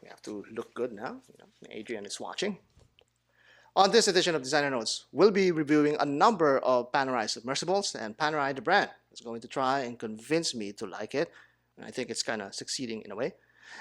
we have to look good now. Adrian is watching. On this edition of Designer Notes, we'll be reviewing a number of Panerai submersibles, and Panerai, the brand, is going to try and convince me to like it. And I think it's kind of succeeding in a way.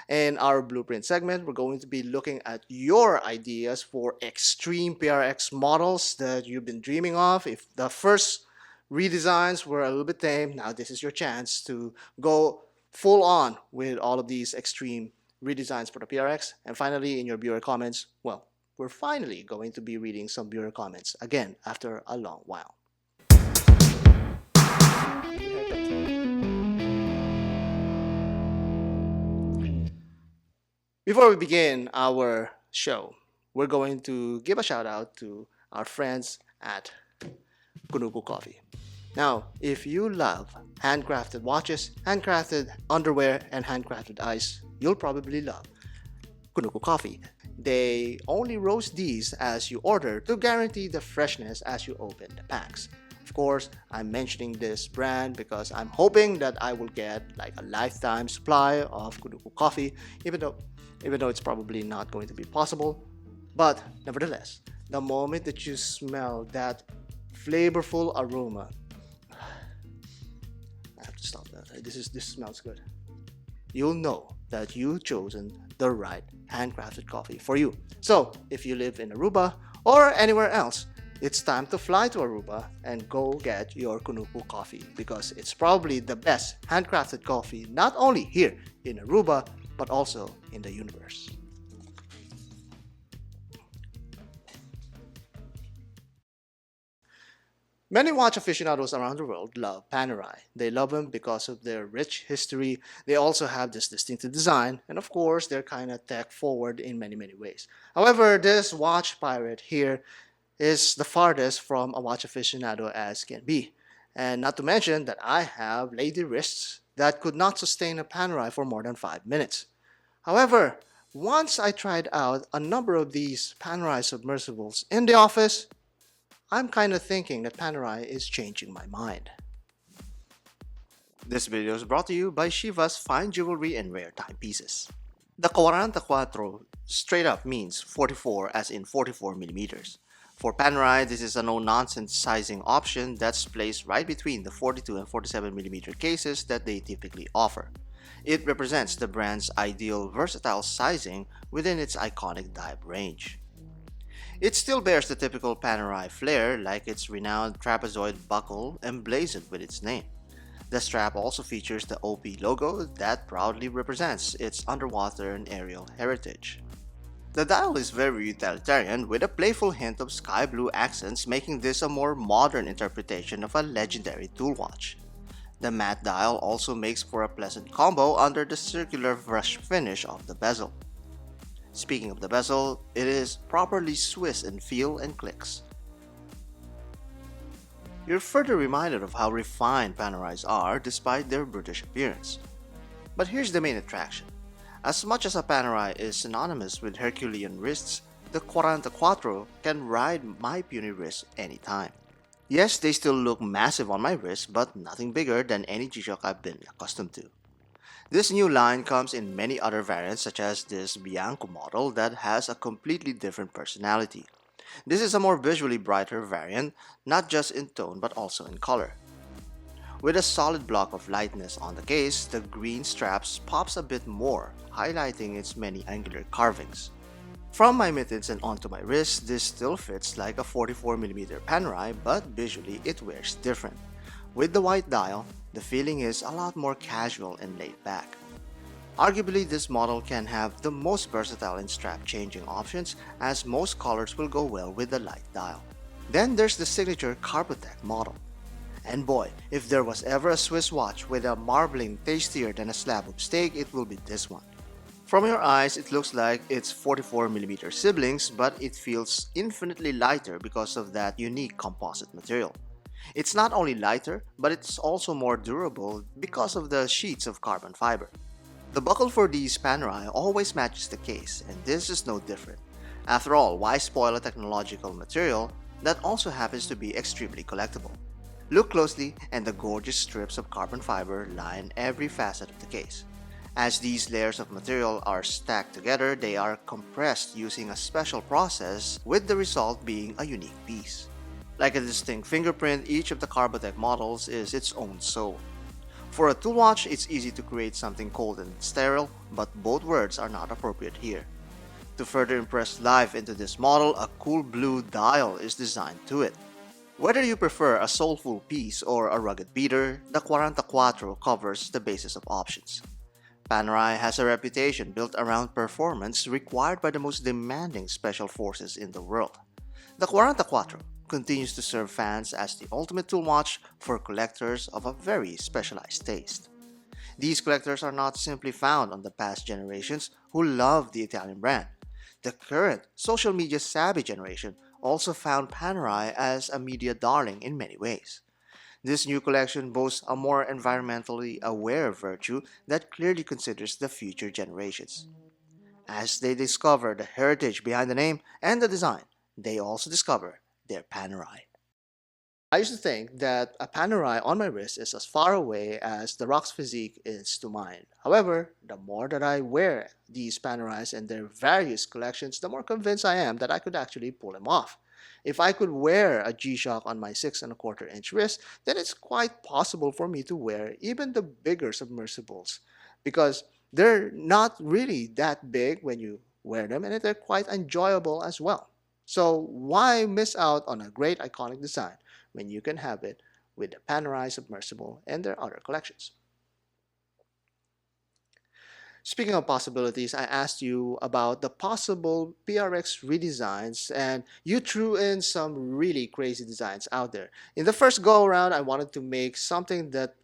In our blueprint segment, we're going to be looking at your ideas for extreme PRX models that you've been dreaming of. If the first redesigns were a little bit tame, now this is your chance to go full on with all of these extreme redesigns for the PRX. And finally, in your viewer comments, well, we're finally going to be reading some viewer comments again after a long while. Before we begin our show, we're going to give a shout out to our friends at Cunucu Coffee. Now, if you love handcrafted watches, handcrafted underwear, and handcrafted ice, you'll probably love Cunucu Coffee. They only roast these as you order to guarantee the freshness as you open the packs. Of course, I'm mentioning this brand because I'm hoping that I will get like a lifetime supply of Cunucu Coffee, even though it's probably not going to be possible. But nevertheless, the moment that you smell that flavorful aroma, I have to stop that. This smells good. You'll know that you've chosen the right handcrafted coffee for you. So if you live in Aruba or anywhere else, it's time to fly to Aruba and go get your Cunucu Coffee, because it's probably the best handcrafted coffee not only here in Aruba but also in the universe. Many watch aficionados around the world love Panerai. They love them because of their rich history. They also have this distinctive design, and of course, they're kind of tech forward in many ways. However, this watch pirate here is the farthest from a watch aficionado as can be. And not to mention that I have lady wrists that could not sustain a Panerai for more than 5 minutes. However, once I tried out a number of these Panerai submersibles in the office, I'm kind of thinking that Panerai is changing my mind. This video is brought to you by Shiva's Fine Jewelry and Rare Timepieces. The Quarantaquattro straight up means 44 as in 44 millimeters. For Panerai, this is a no-nonsense sizing option that's placed right between the 42 and 47 millimeter cases that they typically offer. It represents the brand's ideal versatile sizing within its iconic dive range. It still bears the typical Panerai flair, like its renowned trapezoid buckle emblazoned with its name. The strap also features the OP logo that proudly represents its underwater and aerial heritage. The dial is very utilitarian, with a playful hint of sky blue accents, making this a more modern interpretation of a legendary tool watch. The matte dial also makes for a pleasant combo under the circular brush finish of the bezel. Speaking of the bezel, it is properly Swiss in feel and clicks. You're further reminded of how refined Panerais are despite their brutish appearance. But here's the main attraction. As much as a Panerai is synonymous with Herculean wrists, the Quarantaquattro can ride my puny wrists anytime. Yes, they still look massive on my wrist, but nothing bigger than any G-Shock I've been accustomed to. This new line comes in many other variants, such as this Bianco model that has a completely different personality. This is a more visually brighter variant, not just in tone but also in color. With a solid block of lightness on the case, the green straps pops a bit more, highlighting its many angular carvings. From my mittens and onto my wrist, this still fits like a 44mm Panerai, but visually it wears different. With the white dial, the feeling is a lot more casual and laid back. Arguably, this model can have the most versatile and strap changing options, as most colors will go well with the light dial. Then there's the signature Carbotech model. And boy, if there was ever a Swiss watch with a marbling tastier than a slab of steak, it will be this one. From your eyes, it looks like its 44mm siblings, but it feels infinitely lighter because of that unique composite material. It's not only lighter, but it's also more durable because of the sheets of carbon fiber. The buckle for these Panerai always matches the case, and this is no different. After all, why spoil a technological material that also happens to be extremely collectible? Look closely, and the gorgeous strips of carbon fiber line every facet of the case. As these layers of material are stacked together, they are compressed using a special process, with the result being a unique piece. Like a distinct fingerprint, each of the Carbotech models is its own soul. For a tool watch, it's easy to create something cold and sterile, but both words are not appropriate here. To further impress life into this model, a cool blue dial is designed to it. Whether you prefer a soulful piece or a rugged beater, the Quarantaquattro covers the basis of options. Panerai has a reputation built around performance required by the most demanding special forces in the world. The Quarantaquattro continues to serve fans as the ultimate tool watch for collectors of a very specialized taste. These collectors are not simply found on the past generations who love the Italian brand. The current social media savvy generation also found Panerai as a media darling in many ways. This new collection boasts a more environmentally aware virtue that clearly considers the future generations. As they discover the heritage behind the name and the design, they also discover their Panerai. I used to think that a Panerai on my wrist is as far away as the rock's physique is to mine. However, the more that I wear these Panerais and their various collections, the more convinced I am that I could actually pull them off. If I could wear a G-Shock on my 6¼ inch wrist, then it's quite possible for me to wear even the bigger submersibles, because they're not really that big when you wear them, and they're quite enjoyable as well. So why miss out on a great iconic design when you can have it with the Panerai Submersible and their other collections? Speaking of possibilities, I asked you about the possible PRX redesigns, and you threw in some really crazy designs out there. In the first go around, I wanted to make something that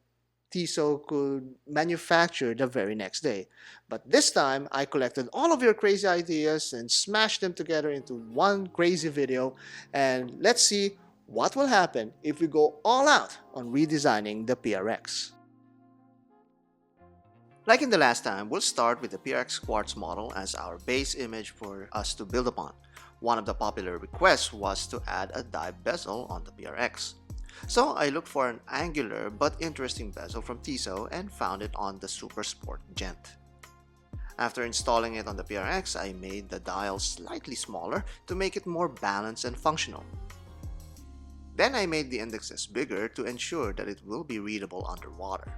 Tissot could manufacture the very next day. But this time, I collected all of your crazy ideas and smashed them together into one crazy video, and let's see what will happen if we go all out on redesigning the PRX. Like in the last time, we'll start with the PRX quartz model as our base image for us to build upon. One of the popular requests was to add a dive bezel on the PRX. So I looked for an angular but interesting bezel from Tissot and found it on the Super Sport Gent. After installing it on the PRX, I made the dial slightly smaller to make it more balanced and functional. Then I made the indexes bigger to ensure that it will be readable underwater.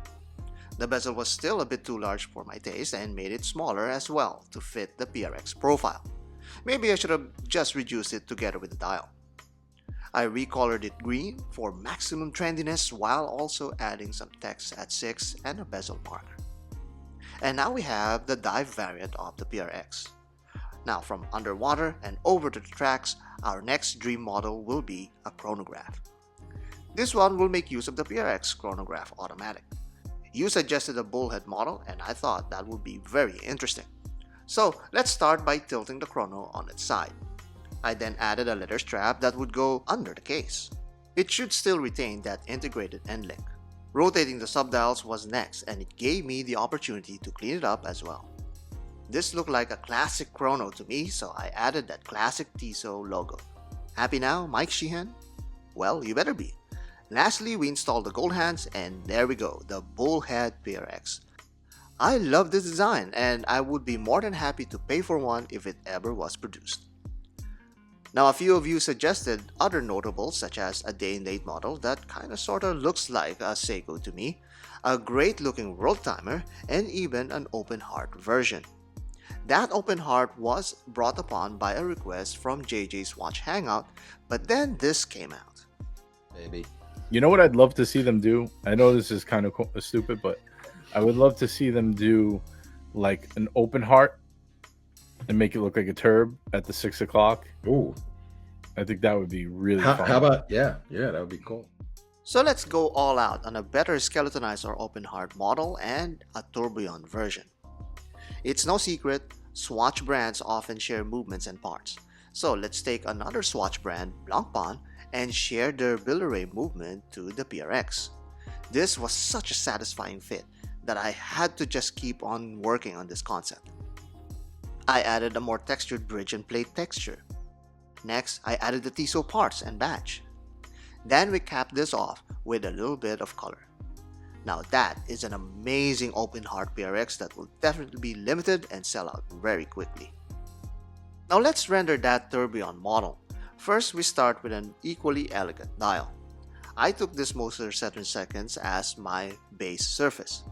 The bezel was still a bit too large for my taste and made it smaller as well to fit the PRX profile. Maybe I should have just reduced it together with the dial. I recolored it green for maximum trendiness while also adding some text at 6 and a bezel marker. And now we have the dive variant of the PRX. Now from underwater and over to the tracks, our next dream model will be a chronograph. This one will make use of the PRX chronograph automatic. You suggested a bullhead model and I thought that would be very interesting. So let's start by tilting the chrono on its side. I then added a leather strap that would go under the case. It should still retain that integrated end link. Rotating the subdials was next, and it gave me the opportunity to clean it up as well. This looked like a classic chrono to me, so I added that classic Tissot logo. Happy now, Mike Sheehan? Well, you better be. Lastly, we installed the gold hands, and there we go, the bullhead PRX. I love this design, and I would be more than happy to pay for one if it ever was produced. Now, a few of you suggested other notables such as a day and date model that kinda sorta looks like a Seiko to me, a great looking world timer, and even an open heart version. That open heart was brought upon by a request from JJ's Watch Hangout, but then this came out. Maybe. You know what I'd love to see them do? I know this is kind of stupid, but I would love to see them do like an open heart and make it look like a turb at the 6 o'clock. Ooh. I think that would be really fun. How about, yeah, that would be cool. So let's go all out on a better skeletonized or open heart model and a tourbillon version. It's no secret, Swatch brands often share movements and parts. So let's take another Swatch brand, Blancpain, and share their Billeré movement to the PRX. This was such a satisfying fit that I had to just keep on working on this concept. I added a more textured bridge and plate texture. Next, I added the Tissot parts and badge. Then we capped this off with a little bit of color. Now that is an amazing open heart PRX that will definitely be limited and sell out very quickly. Now let's render that tourbillon model. First, we start with an equally elegant dial. I took this Moser Saturn Seconds as my base surface.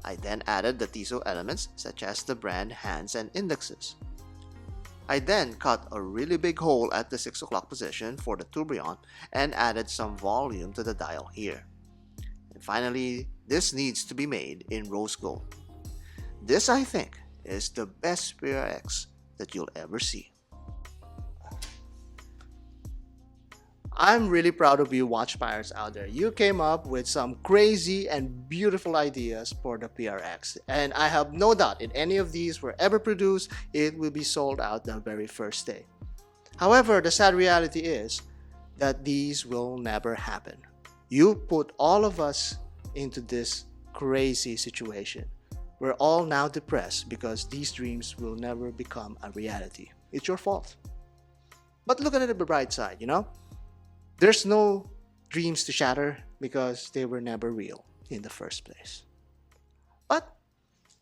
I then added the Tissot elements such as the brand hands and indexes. I then cut a really big hole at the 6 o'clock position for the tourbillon and added some volume to the dial here. And finally, this needs to be made in rose gold. This, I think, is the best PRX that you'll ever see. I'm really proud of you watch pirates out there. You came up with some crazy and beautiful ideas for the PRX, and I have no doubt if any of these were ever produced, it will be sold out the very first day. However, the sad reality is that these will never happen. You put all of us into this crazy situation. We're all now depressed because these dreams will never become a reality. It's your fault. But look at it the bright side, you know? There's no dreams to shatter because they were never real in the first place. But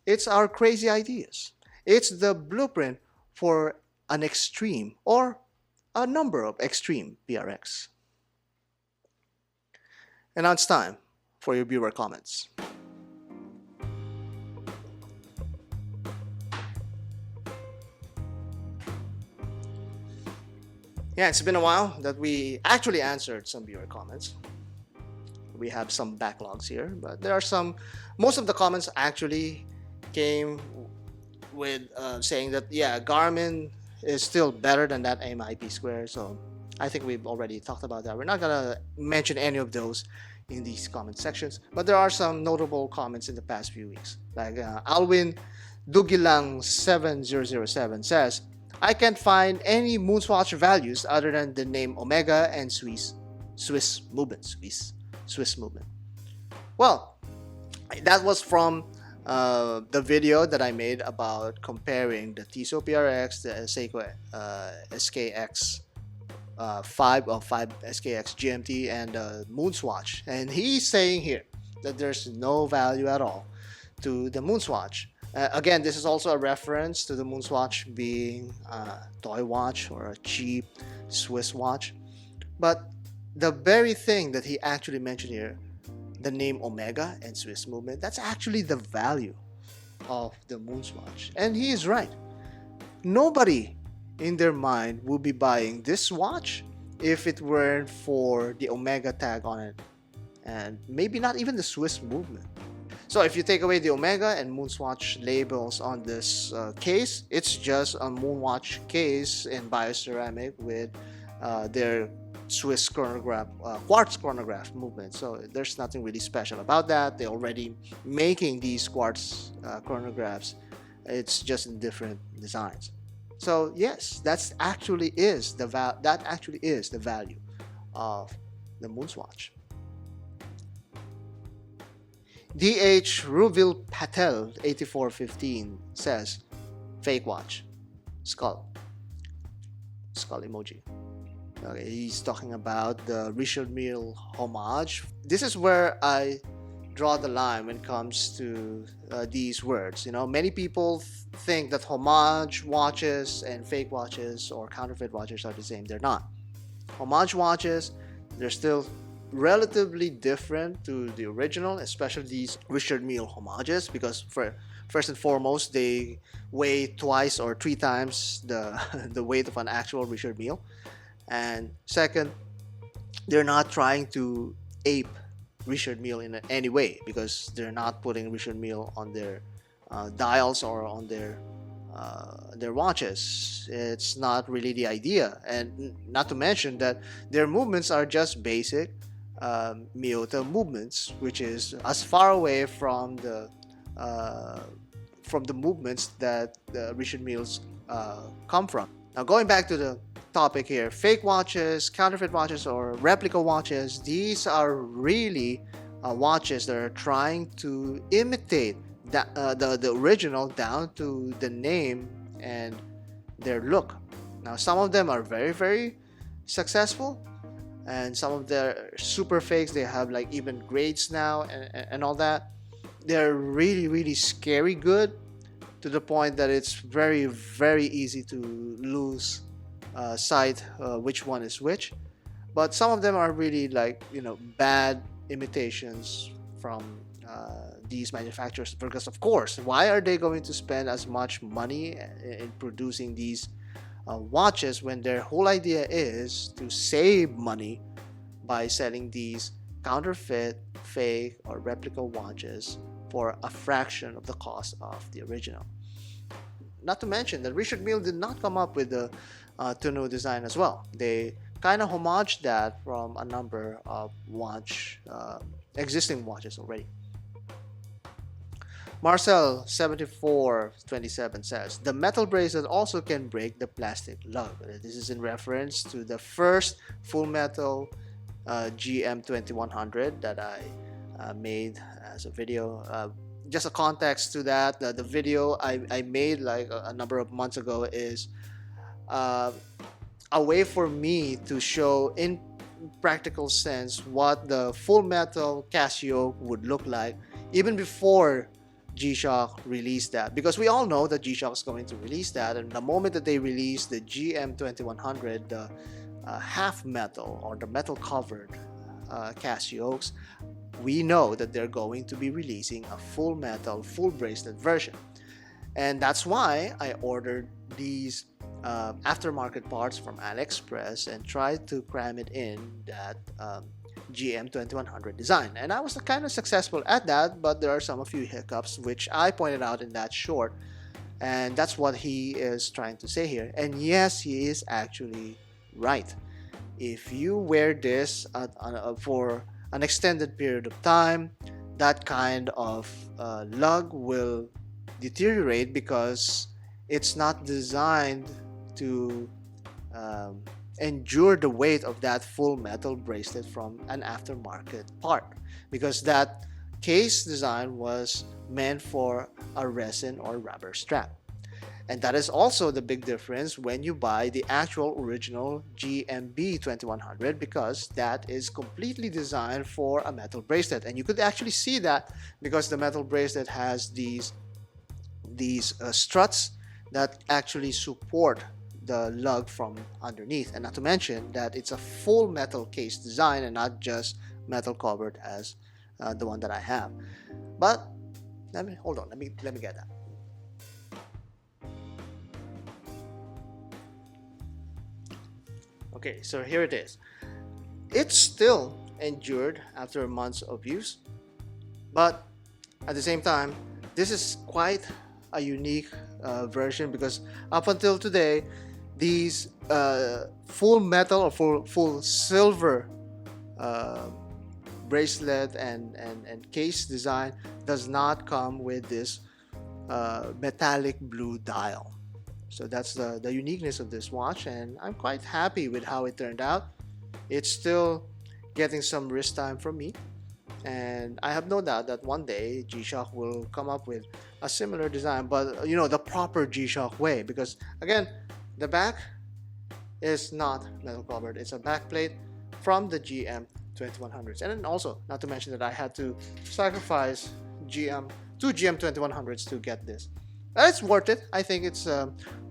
it's our crazy ideas. It's the blueprint for an extreme or a number of extreme PRX. And now it's time for your viewer comments. Yeah, it's been a while that we actually answered some viewer comments. We have some backlogs here, but there are some. Most of the comments actually came with saying that, yeah, Garmin is still better than that MIP Square. So I think we've already talked about that. We're not gonna mention any of those in these comment sections, but there are some notable comments in the past few weeks. Like Alwin Dugilang 7007 says, I can't find any Moonswatch values other than the name Omega and Swiss movement. Well, that was from the video that I made about comparing the Tissot PRX, the Seiko SKX 5 SKX GMT, and Moonswatch. And he's saying here that there's no value at all to the Moonswatch. Again, this is also a reference to the Moonswatch being a toy watch or a cheap Swiss watch. But the very thing that he actually mentioned here, the name Omega and Swiss movement, that's actually the value of the Moonswatch. And he is right. Nobody in their mind will be buying this watch if it weren't for the Omega tag on it, and maybe not even the Swiss movement. So if you take away the Omega and Moonswatch labels on this case, it's just a Moonwatch case in bioceramic with their Swiss chronograph, quartz chronograph movement. So there's nothing really special about that. They're already making these quartz chronographs. It's just in different designs. So yes, that actually is the value of the Moonswatch. DH Ruvil Patel 8415 says, fake watch, skull emoji. Okay, he's talking about the Richard Mille homage. This is where I draw the line when it comes to these words. You know, many people think that homage watches and fake watches or counterfeit watches are the same. They're not. Homage watches, they're still relatively different to the original, especially these Richard Mille homages, because first and foremost, they weigh twice or three times the weight of an actual Richard Mille. And second, they're not trying to ape Richard Mille in any way, because they're not putting Richard Mille on their dials or on their watches. It's not really the idea, and not to mention that their movements are just basic Miyota movements, which is as far away from the movements that the Richard Milles come from. Now, going back to the topic here, fake watches, counterfeit watches, or replica watches, these are really watches that are trying to imitate the original down to the name and their look. Now, some of them are very, very successful, and some of their super fakes, they have like even grades now and all that. They're really scary good, to the point that it's very easy to lose sight which one is which. But some of them are really like, you know, bad imitations from these manufacturers, because of course, why are they going to spend as much money in producing these watches when their whole idea is to save money by selling these counterfeit, fake, or replica watches for a fraction of the cost of the original? Not to mention that Richard Mille did not come up with the tonneau design as well. They kind of homaged that from a number of existing watches already. Marcel 7427 says, the metal bracelet also can break the plastic lug. This is in reference to the first full metal GM 2100 that I made as a video. Just a context to that, the video I made like a number of months ago is a way for me to show in practical sense what the full metal Casio would look like even before G-Shock released that, because we all know that G-Shock is going to release that, and the moment that they release the GM 2100, the half metal or the metal covered Casios, we know that they're going to be releasing a full metal, full bracelet version. And that's why I ordered these aftermarket parts from AliExpress and tried to cram it in that GM 2100 design. And I was kind of successful at that, but there are a few hiccups which I pointed out in that short. And that's what he is trying to say here. And yes, he is actually right. If you wear this for an extended period of time, that kind of lug will deteriorate because it's not designed to endure the weight of that full metal bracelet from an aftermarket part, because that case design was meant for a resin or rubber strap. And that is also the big difference when you buy the actual original GMB 2100, because that is completely designed for a metal bracelet. And you could actually see that because the metal bracelet has these struts that actually support the lug from underneath, and not to mention that it's a full metal case design and not just metal covered as the one that I have. But let me get that. Okay, so here it is. It's still endured after months of use, but at the same time, this is quite a unique version, because up until today, these full metal or full silver bracelet and case design does not come with this metallic blue dial. So that's the uniqueness of this watch, and I'm quite happy with how it turned out. It's still getting some wrist time from me, and I have no doubt that one day G-Shock will come up with a similar design, but you know, the proper G-Shock way, because again, the back is not metal covered. It's a back plate from the GM 2100s. And then also, not to mention that I had to sacrifice two GM 2100s to get this. It's worth it. I think it's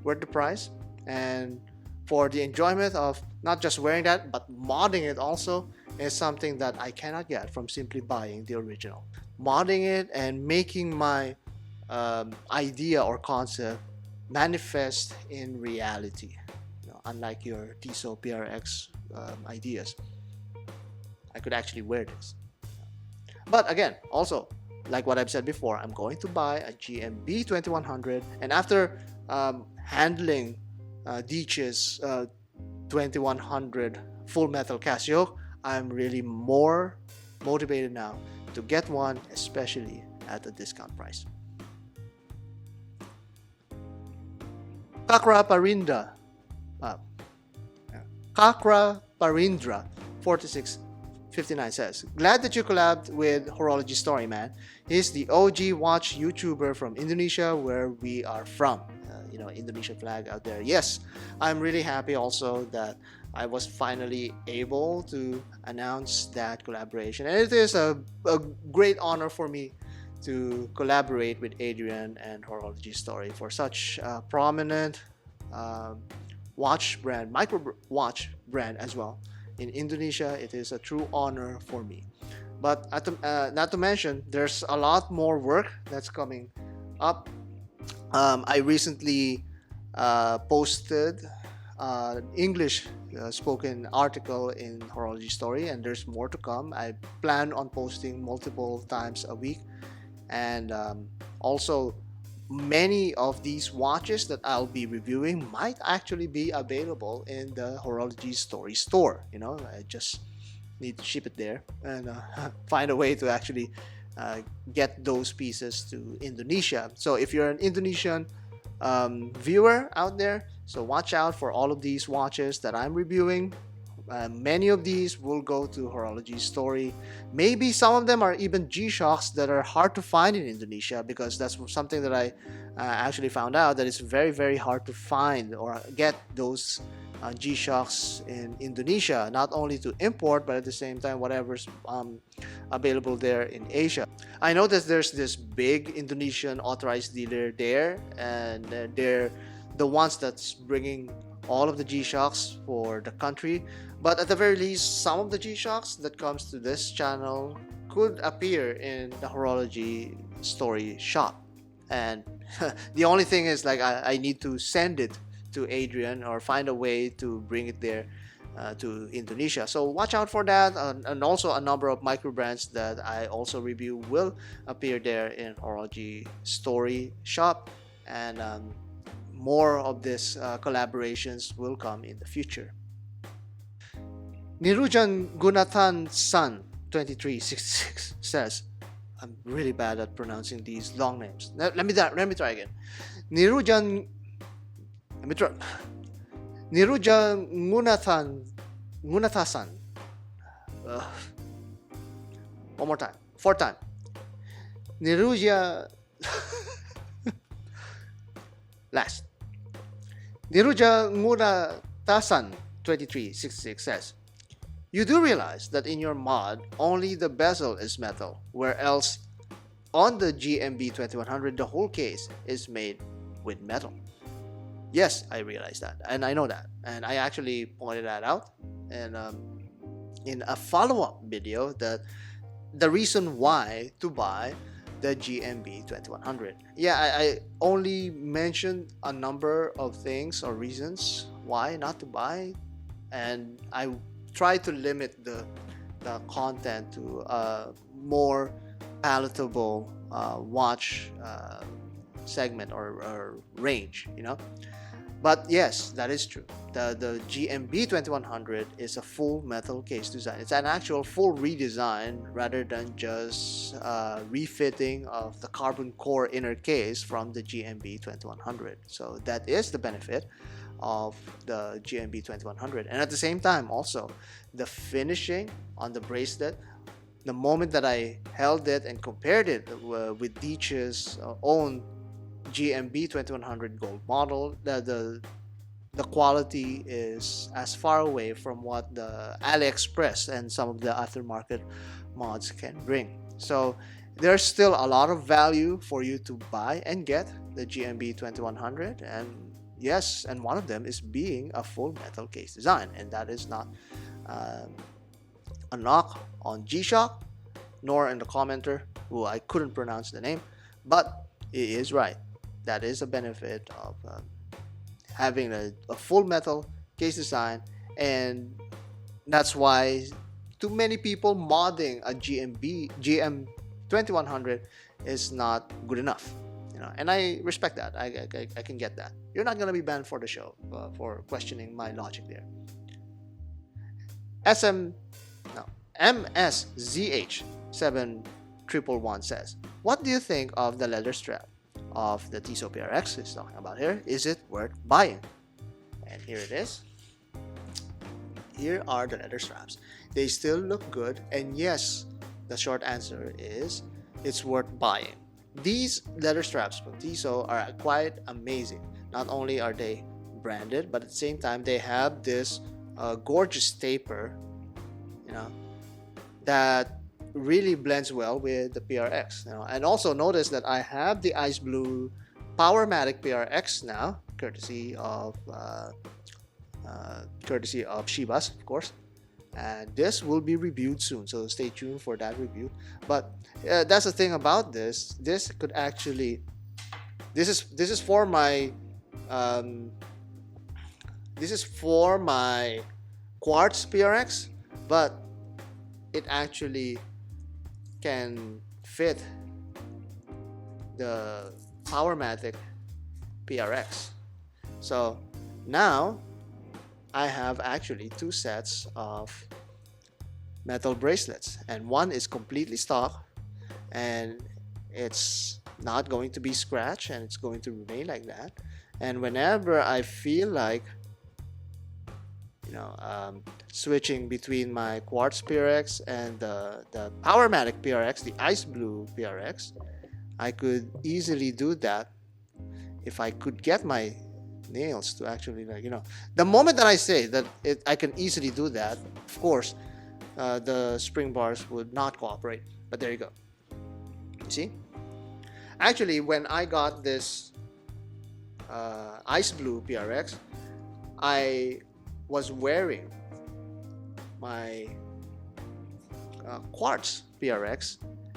worth the price. And for the enjoyment of not just wearing that, but modding it also, is something that I cannot get from simply buying the original. Modding it and making my idea or concept manifest in reality, you know, unlike your Tissot PRX ideas. I could actually wear this. But again, also, like what I've said before, I'm going to buy a GMB 2100, and after handling Dich's 2100 full metal Casio, I'm really more motivated now to get one, especially at a discount price. Kakra Parindra 4659 says, glad that you collabed with Horology Story, man. He's the OG watch YouTuber from Indonesia, where we are from. You know, Indonesian flag out there. Yes, I'm really happy also that I was finally able to announce that collaboration, and it is a great honor for me to collaborate with Adrian and Horology Story for such a prominent watch brand, micro watch brand as well in Indonesia. It is a true honor for me. But not to mention, there's a lot more work that's coming up. I recently posted English spoken article in Horology Story, and there's more to come. I plan on posting multiple times a week, and also many of these watches that I'll be reviewing might actually be available in the Horology Story store. I just need to ship it there and find a way to actually get those pieces to Indonesia. So if you're an Indonesian viewer out there, so watch out for all of these watches that I'm reviewing. Many of these will go to Horology Story. Maybe some of them are even G-Shocks that are hard to find in Indonesia, because that's something that I actually found out, that it's very, very hard to find or get those G-Shocks in Indonesia, not only to import, but at the same time whatever's available there in Asia. I know that there's this big Indonesian authorized dealer there, and they're the ones that's bringing all of the G-Shocks for the country. But at the very least, some of the G-Shocks that comes to this channel could appear in the Horology Story shop. And the only thing is, like, I need to send it to Adrian or find a way to bring it there to Indonesia. So watch out for that. And also a number of microbrands that I also review will appear there in Horology Story shop. And more of these collaborations will come in the future. Nirujan Gunathan San 2366 says, I'm really bad at pronouncing these long names. Let me try again. Nirujan Gunathasan. One more time. Fourth time. Niruja. Last. Niruja Gunathasan 2366 says, you do realize that in your mod, only the bezel is metal, where else on the GMB 2100, the whole case is made with metal. Yes, I realize that, and I know that, and I actually pointed that out, and in a follow-up video, that the reason why to buy the GMB 2100. Yeah, I only mentioned a number of things or reasons why not to buy, and I try to limit the content to a more palatable watch segment or range, But yes, that is true. The GMB 2100 is a full metal case design. It's an actual full redesign rather than just refitting of the carbon core inner case from the GMB 2100. So that is the benefit of the GMB 2100. And at the same time, also, the finishing on the bracelet, the moment that I held it and compared it with Deech's own GMB 2100 gold model, the quality is as far away from what the AliExpress and some of the aftermarket mods can bring. So there's still a lot of value for you to buy and get the GMB 2100, and yes, and one of them is being a full metal case design, and that is not a knock on G-Shock nor in the commenter who I couldn't pronounce the name, but it is right. That is a benefit of having a full metal case design, and that's why too many people modding a GM 2100 is not good enough, and I respect that. I can get that. You're not gonna be banned for the show for questioning my logic there. MSZH7111 says, what do you think of the leather strap of the Tissot PRX he's talking about here? Is it worth buying? And here it is. Here are the leather straps. They still look good, and yes, the short answer is it's worth buying. These leather straps from Tissot are quite amazing. Not only are they branded, but at the same time they have this a gorgeous taper, you know, that really blends well with the PRX. You know, and also notice that I have the ice blue Powermatic PRX now, courtesy of Shibas, of course. And this will be reviewed soon, so stay tuned for that review. But that's the thing about this. This could actually, this is for my quartz PRX, but it actually can fit the Powermatic PRX. So now I have actually two sets of metal bracelets, and one is completely stock and it's not going to be scratched and it's going to remain like that. And whenever I feel like, you know, switching between my quartz PRX and the Powermatic PRX, the ice blue PRX, I could easily do that if I could get my nails to actually, like, you know, the moment that I say that I can easily do that, of course the spring bars would not cooperate. But there you go. You see, actually when I got this ice blue PRX, I was wearing my quartz PRX,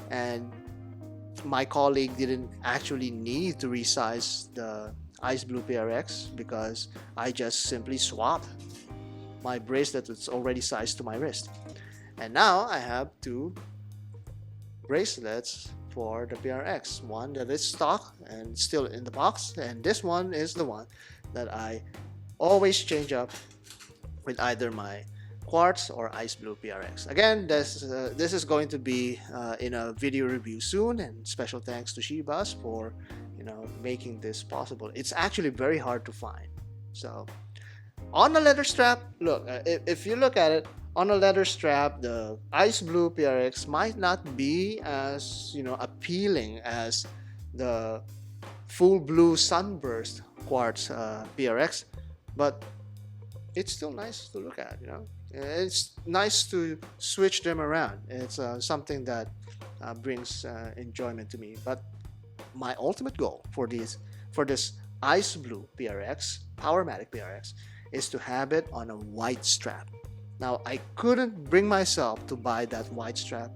and my colleague didn't actually need to resize the ice blue PRX because I just simply swapped my bracelet that's already sized to my wrist. And now I have two bracelets for the PRX, one that is stock and still in the box, and this one is the one that I always change up with either my quartz or ice blue PRX. Again, this is going to be in a video review soon, and special thanks to Shibas for, you know, making this possible. It's actually very hard to find. So on the leather strap, look, if you look at it on a leather strap, the ice blue PRX might not be as, you know, appealing as the full blue sunburst quartz PRX, but it's still nice to look at. You know, it's nice to switch them around. It's something that brings enjoyment to me. But my ultimate goal for this ice blue PRX, Powermatic PRX, is to have it on a white strap. Now, I couldn't bring myself to buy that white strap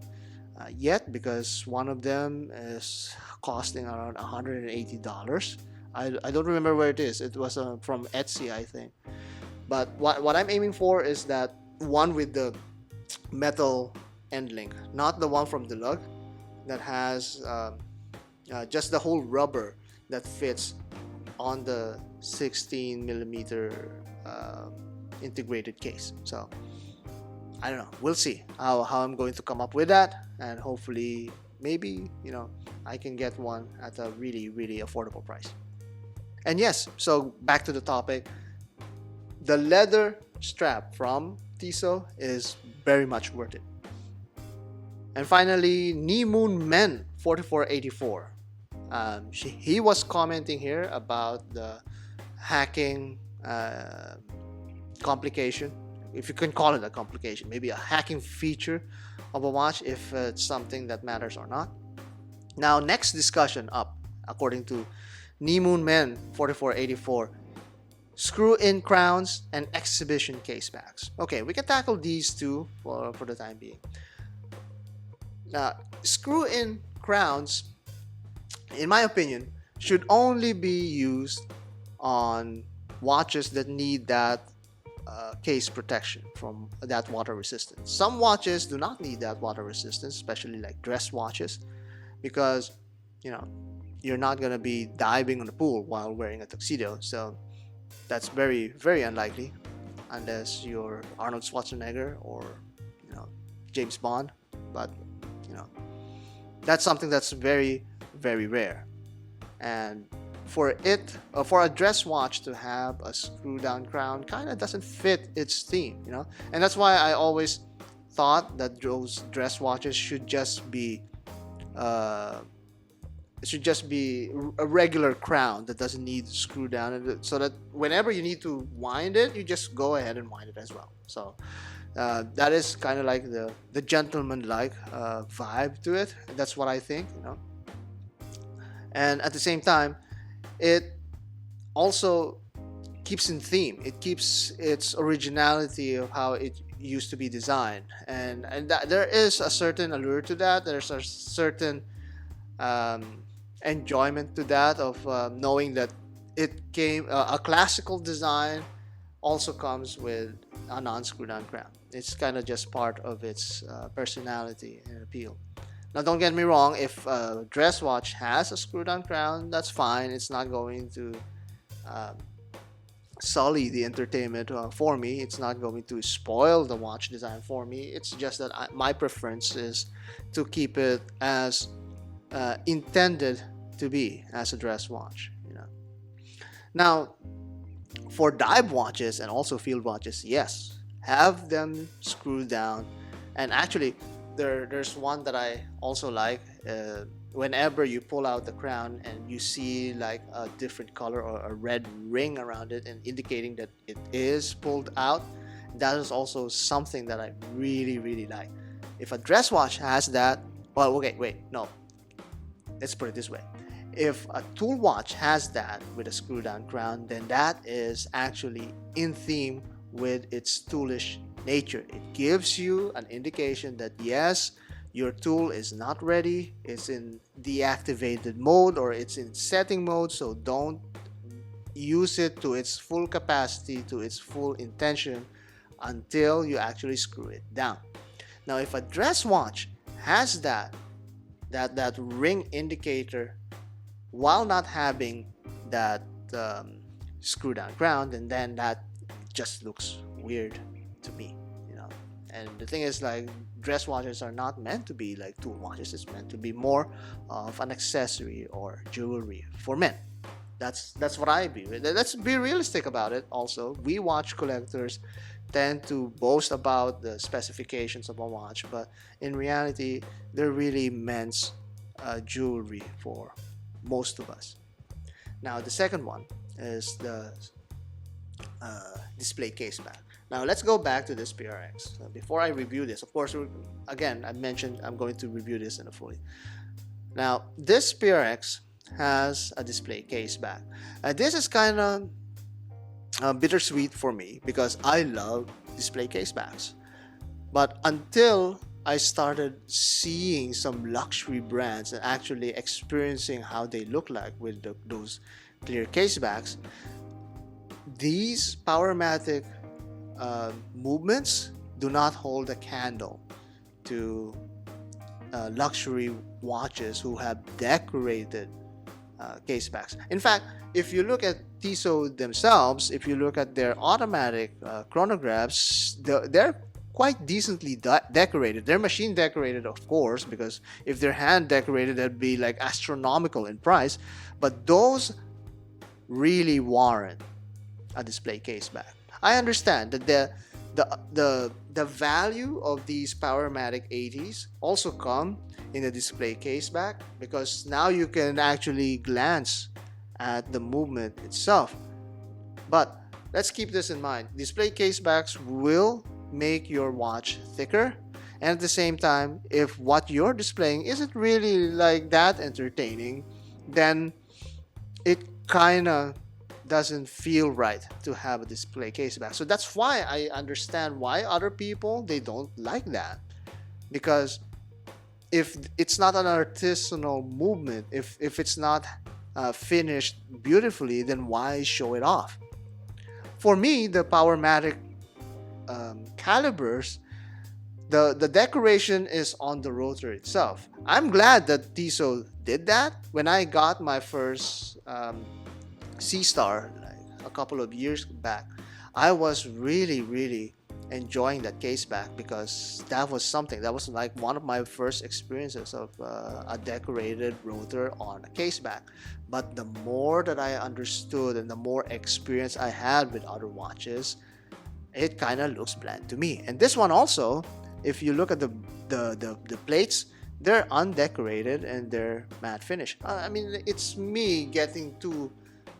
yet because one of them is costing around $180. I don't remember where it is. It was from Etsy, I think. But what I'm aiming for is that one with the metal end link, not the one from the lug that has just the whole rubber that fits on the 16 millimeter integrated case. So I don't know, we'll see how I'm going to come up with that, and hopefully maybe, you know, I can get one at a really affordable price. And yes, so back to the topic, the leather strap from Tissot is very much worth it. And finally, Nemoon Men 4484. He was commenting here about the hacking complication, if you can call it a complication, maybe a hacking feature of a watch, if it's something that matters or not. Now, next discussion up, according to Nemoon Men 4484, screw-in crowns and exhibition case backs. Okay, we can tackle these two for the time being. Now, screw-in crowns, in my opinion, should only be used on watches that need that case protection from that water resistance. Some watches do not need that water resistance, especially like dress watches, because, you know, you're not going to be diving in the pool while wearing a tuxedo. So that's very unlikely unless you're Arnold Schwarzenegger or, you know, James Bond. But, you know, that's something that's very rare. And for a dress watch to have a screw down crown kind of doesn't fit its theme, you know. And that's why I always thought that those dress watches should just be it should just be a regular crown that doesn't need to screw down, so that whenever you need to wind it, you just go ahead and wind it as well. So that is kind of like the gentleman-like vibe to it. That's what I think, you know. And at the same time, it also keeps in theme. It keeps its originality of how it used to be designed, and there is a certain allure to that. There's a certain enjoyment to that, of knowing that it came a classical design also comes with a non-screw down crown. It's kind of just part of its personality and appeal. Now, don't get me wrong, if a dress watch has a screw down crown, that's fine. It's not going to sully the entertainment for me. It's not going to spoil the watch design for me. It's just that my preference is to keep it as intended to be, as a dress watch, you know. Now, for dive watches and also field watches, yes, have them screwed down. And actually, there's one that I also like. Whenever you pull out the crown and you see like a different color or a red ring around it and indicating that it is pulled out, that is also something that I really, really like. If a dress watch has that, well, okay, wait, no. Let's put it this way. If a tool watch has that with a screw down crown, then that is actually in theme with its toolish nature. It gives you an indication that yes, your tool is not ready, it's in deactivated mode or it's in setting mode, so don't use it to its full capacity, to its full intention, until you actually screw it down. Now, if a dress watch has that ring indicator while not having that screw down crown, and then that just looks weird to me, you know. And the thing is, like, dress watches are not meant to be like tool watches. It's meant to be more of an accessory or jewelry for men. That's what I view. Let's be realistic about it. Also, we watch collectors tend to boast about the specifications of a watch, but in reality, they're really meant jewelry for most of us. Now, the second one is the display case back. Now, let's go back to this PRX. Before I review this, of course, again, I mentioned I'm going to review this in a fully. Now, this PRX has a display case back. This is kind of bittersweet for me because I love display case backs. But until I started seeing some luxury brands and actually experiencing how they look like with those clear case backs, these Powermatic movements do not hold a candle to luxury watches who have decorated case backs. In fact, if you look at Tissot themselves, if you look at their automatic chronographs, they're quite decently decorated. They're machine decorated, of course, because if they're hand decorated, that'd be like astronomical in price. But those really warrant a display case back. I understand that the value of these Powermatic 80s also come in the display case back, because now you can actually glance at the movement itself. But let's keep this in mind. Display case backs will make your watch thicker, and at the same time, if what you're displaying isn't really like that entertaining, then it kind of doesn't feel right to have a display case back. So that's why I understand why other people, they don't like that, because if it's not an artisanal movement, if it's not finished beautifully, then why show it off? For me, the Powermatic calibers, the decoration is on the rotor itself. I'm glad that Tissot did that. When I got my first C-Star like a couple of years back, I was really enjoying that case back, because that was like one of my first experiences of a decorated rotor on a case back. But the more that I understood and the more experience I had with other watches, it kind of looks bland to me. And this one also, if you look at the plates, they're undecorated and they're matte finish. I mean, it's me getting too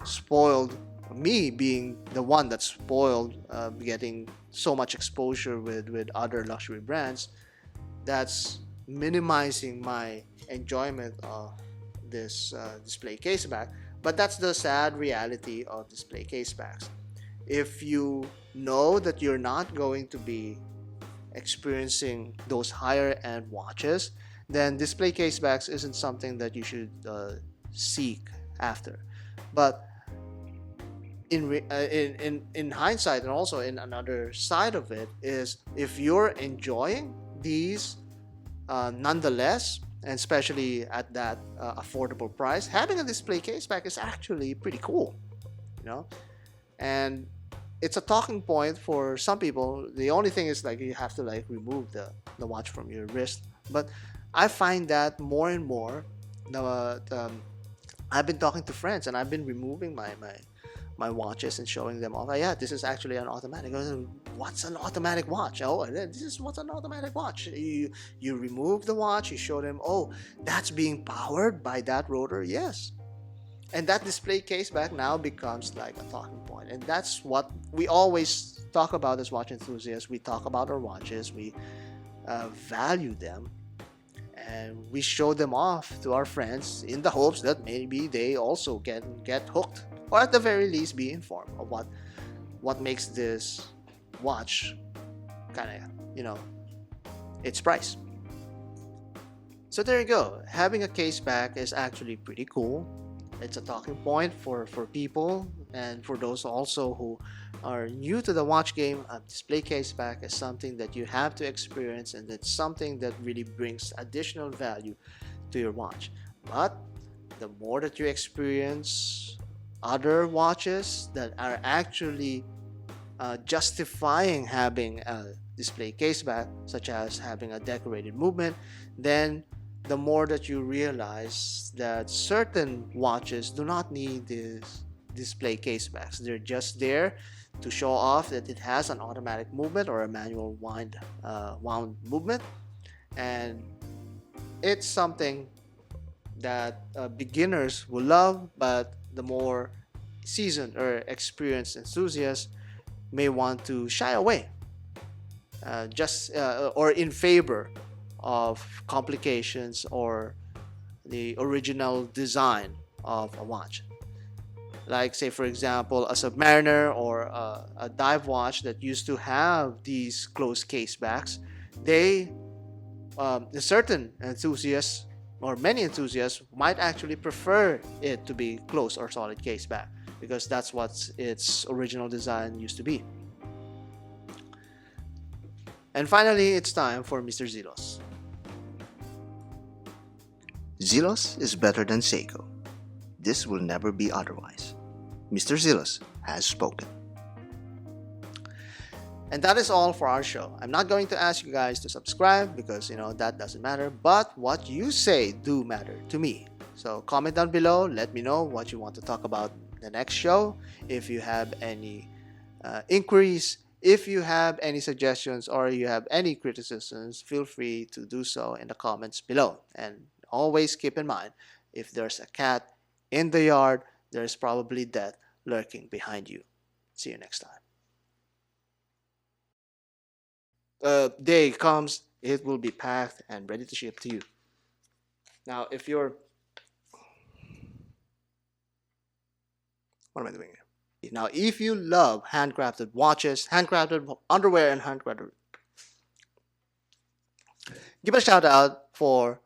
spoiled, me being the one that's spoiled, getting so much exposure with other luxury brands, that's minimizing my enjoyment of this display case back. But that's the sad reality of display case backs. If you know that you're not going to be experiencing those higher end watches, then display case backs isn't something that you should seek after. But in hindsight, and also in another side of it, is if you're enjoying these nonetheless, and especially at that affordable price, having a display case back is actually pretty cool, you know. And it's a talking point for some people. The only thing is, like, you have to like remove the watch from your wrist. But I find that more and more, I've been talking to friends and I've been removing my watches and showing them off. Yeah, this is actually an automatic. What's an automatic watch? Oh, this is what's an automatic watch. You remove the watch, you show them, oh, that's being powered by that rotor. Yes. And that display case back now becomes like a talking point. And that's what we always talk about as watch enthusiasts. We talk about our watches, we value them, and we show them off to our friends in the hopes that maybe they also get hooked, or at the very least be informed of what makes this watch kind of, you know, its price. So there you go. Having a case back is actually pretty cool. It's a talking point for people, and for those also who are new to the watch game. A display case back is something that you have to experience, and it's something that really brings additional value to your watch. But the more that you experience other watches that are actually justifying having a display case back, such as having a decorated movement, then the more that you realize that certain watches do not need these display case backs. They're just there to show off that it has an automatic movement or a manual wound movement, and it's something that beginners will love, but the more seasoned or experienced enthusiasts may want to shy away, or in favor of complications or the original design of a watch. Like, say for example, a Submariner or a dive watch that used to have these closed case backs. Certain enthusiasts, or many enthusiasts, might actually prefer it to be closed or solid case back, because that's what its original design used to be. And finally, it's time for Mr. Zelos. Zelos is better than Seiko. This will never be otherwise. Mr. Zelos has spoken. And that is all for our show. I'm not going to ask you guys to subscribe because, you know, that doesn't matter. But what you say do matter to me. So comment down below. Let me know what you want to talk about the next show. If you have any inquiries, if you have any suggestions, or you have any criticisms, feel free to do so in the comments below. And always keep in mind, if there's a cat in the yard, there's probably death lurking behind you. See you next time. Day comes, it will be packed and ready to ship to you. Now, if you're... What am I doing here? Now, if you love handcrafted watches, handcrafted underwear, and handcrafted... Give a shout out for...